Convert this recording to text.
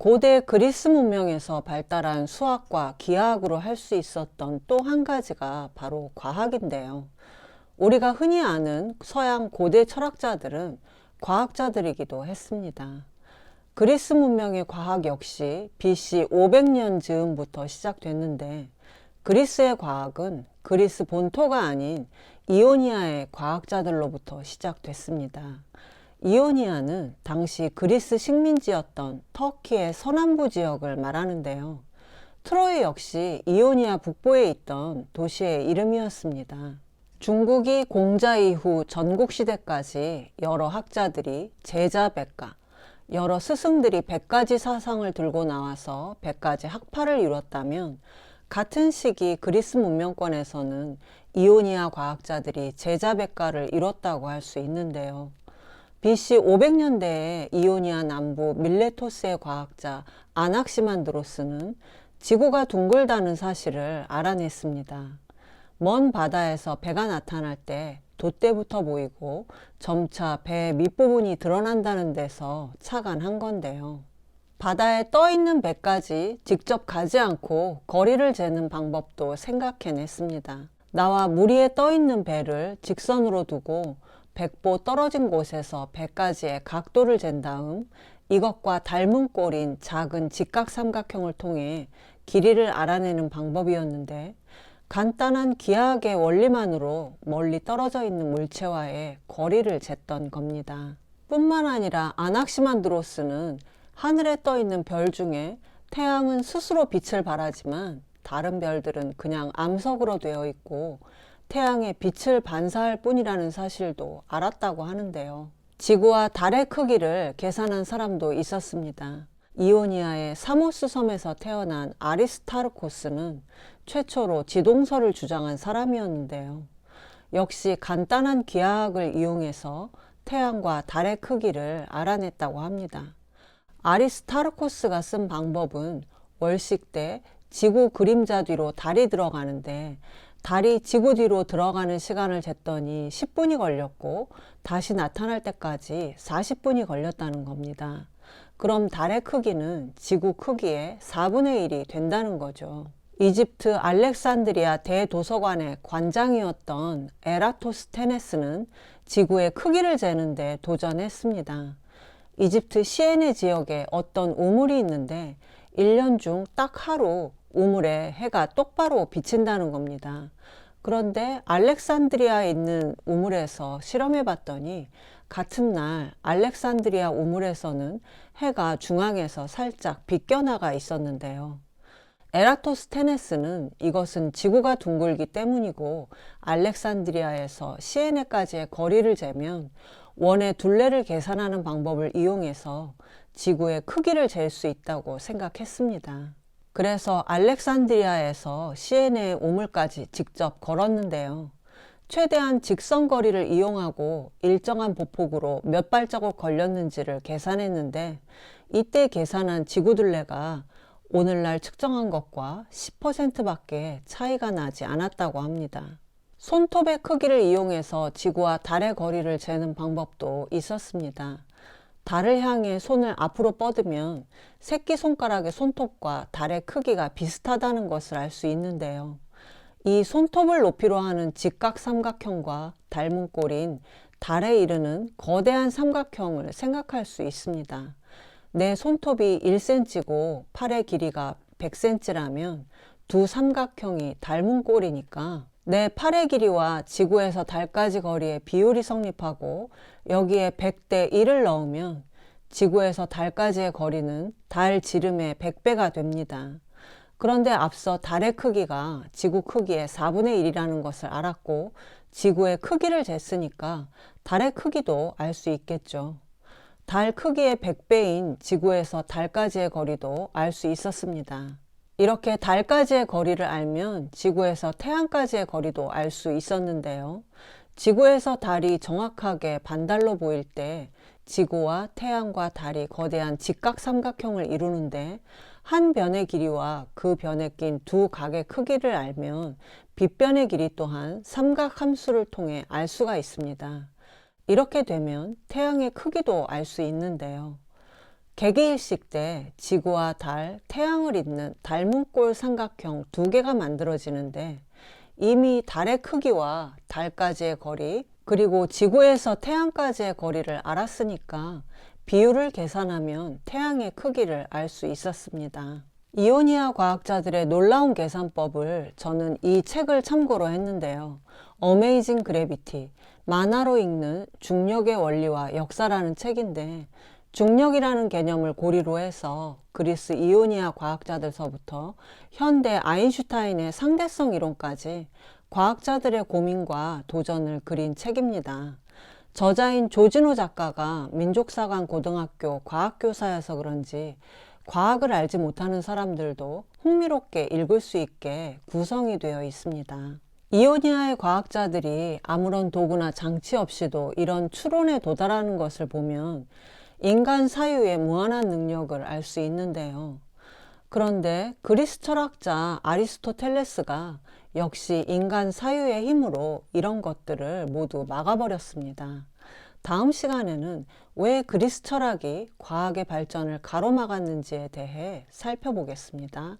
고대 그리스 문명에서 발달한 수학과 기하학으로 할 수 있었던 또 한 가지가 바로 과학인데요. 우리가 흔히 아는 서양 고대 철학자들은 과학자들이기도 했습니다. 그리스 문명의 과학 역시 BC 500년 즈음부터 시작됐는데, 그리스의 과학은 그리스 본토가 아닌 이오니아의 과학자들로부터 시작됐습니다. 이오니아는 당시 그리스 식민지였던 터키의 서남부 지역을 말하는데요. 트로이 역시 이오니아 북부에 있던 도시의 이름이었습니다. 중국이 공자 이후 전국시대까지 여러 학자들이 제자백가, 여러 스승들이 100가지 사상을 들고 나와서 100가지 학파를 이뤘다면, 같은 시기 그리스 문명권에서는 이오니아 과학자들이 제자백가를 이뤘다고 할 수 있는데요. BC 500년대에 이오니아 남부 밀레토스의 과학자 아낙시만드로스는 지구가 둥글다는 사실을 알아냈습니다. 먼 바다에서 배가 나타날 때 돛대부터 보이고 점차 배의 밑부분이 드러난다는 데서 착안한 건데요. 바다에 떠 있는 배까지 직접 가지 않고 거리를 재는 방법도 생각해냈습니다. 나와 물 위에 떠 있는 배를 직선으로 두고 100보 떨어진 곳에서 배까지의 각도를 잰 다음 이것과 닮은 꼴인 작은 직각삼각형을 통해 길이를 알아내는 방법이었는데, 간단한 기하학의 원리만으로 멀리 떨어져 있는 물체와의 거리를 쟀던 겁니다. 뿐만 아니라 아낙시만드로스는 하늘에 떠 있는 별 중에 태양은 스스로 빛을 발하지만 다른 별들은 그냥 암석으로 되어 있고 태양에 빛을 반사할 뿐이라는 사실도 알았다고 하는데요. 지구와 달의 크기를 계산한 사람도 있었습니다. 이오니아의 사모스 섬에서 태어난 아리스타르코스는 최초로 지동설을 주장한 사람이었는데요. 역시 간단한 기하학을 이용해서 태양과 달의 크기를 알아냈다고 합니다. 아리스타르코스가 쓴 방법은 월식 때 지구 그림자 뒤로 달이 들어가는데, 달이 지구 뒤로 들어가는 시간을 쟀더니 10분이 걸렸고 다시 나타날 때까지 40분이 걸렸다는 겁니다. 그럼 달의 크기는 지구 크기의 4분의 1이 된다는 거죠. 이집트 알렉산드리아 대도서관의 관장이었던 에라토스테네스는 지구의 크기를 재는데 도전했습니다. 이집트 시에네 지역에 어떤 우물이 있는데 1년 중 딱 하루 우물에 해가 똑바로 비친다는 겁니다. 그런데 알렉산드리아에 있는 우물에서 실험해 봤더니 같은 날 알렉산드리아 우물에서는 해가 중앙에서 살짝 비껴나가 있었는데요. 에라토스테네스는 이것은 지구가 둥글기 때문이고 알렉산드리아에서 시에네까지의 거리를 재면 원의 둘레를 계산하는 방법을 이용해서 지구의 크기를 잴 수 있다고 생각했습니다. 그래서 알렉산드리아에서 시에네의 우물까지 직접 걸었는데요. 최대한 직선 거리를 이용하고 일정한 보폭으로 몇 발자국 걸렸는지를 계산했는데, 이때 계산한 지구 둘레가 오늘날 측정한 것과 10%밖에 차이가 나지 않았다고 합니다. 손톱의 크기를 이용해서 지구와 달의 거리를 재는 방법도 있었습니다. 달을 향해 손을 앞으로 뻗으면 새끼손가락의 손톱과 달의 크기가 비슷하다는 것을 알 수 있는데요. 이 손톱을 높이로 하는 직각삼각형과 닮은 꼴인 달에 이르는 거대한 삼각형을 생각할 수 있습니다. 내 손톱이 1cm고 팔의 길이가 100cm라면 두 삼각형이 닮은 꼴이니까 내 팔의 길이와 지구에서 달까지 거리의 비율이 성립하고 여기에 100대 1을 넣으면 지구에서 달까지의 거리는 달 지름의 100배가 됩니다. 그런데 앞서 달의 크기가 지구 크기의 4분의 1이라는 것을 알았고 지구의 크기를 쟀으니까 달의 크기도 알 수 있겠죠. 달 크기의 100배인 지구에서 달까지의 거리도 알 수 있었습니다. 이렇게 달까지의 거리를 알면 지구에서 태양까지의 거리도 알 수 있었는데요. 지구에서 달이 정확하게 반달로 보일 때 지구와 태양과 달이 거대한 직각삼각형을 이루는데, 한 변의 길이와 그 변에 낀 두 각의 크기를 알면 빗변의 길이 또한 삼각함수를 통해 알 수가 있습니다. 이렇게 되면 태양의 크기도 알 수 있는데요. 개기일식 때 지구와 달, 태양을 잇는 닮은꼴 삼각형 두 개가 만들어지는데 이미 달의 크기와 달까지의 거리, 그리고 지구에서 태양까지의 거리를 알았으니까 비율을 계산하면 태양의 크기를 알 수 있었습니다. 이오니아 과학자들의 놀라운 계산법을 저는 이 책을 참고로 했는데요. 어메이징 그래비티, 만화로 읽는 중력의 원리와 역사라는 책인데, 중력이라는 개념을 고리로 해서 그리스 이오니아 과학자들서부터 현대 아인슈타인의 상대성 이론까지 과학자들의 고민과 도전을 그린 책입니다. 저자인 조진호 작가가 민족사관 고등학교 과학교사여서 그런지 과학을 알지 못하는 사람들도 흥미롭게 읽을 수 있게 구성이 되어 있습니다. 이오니아의 과학자들이 아무런 도구나 장치 없이도 이런 추론에 도달하는 것을 보면 인간 사유의 무한한 능력을 알 수 있는데요. 그런데 그리스 철학자 아리스토텔레스가 역시 인간 사유의 힘으로 이런 것들을 모두 막아버렸습니다. 다음 시간에는 왜 그리스 철학이 과학의 발전을 가로막았는지에 대해 살펴보겠습니다.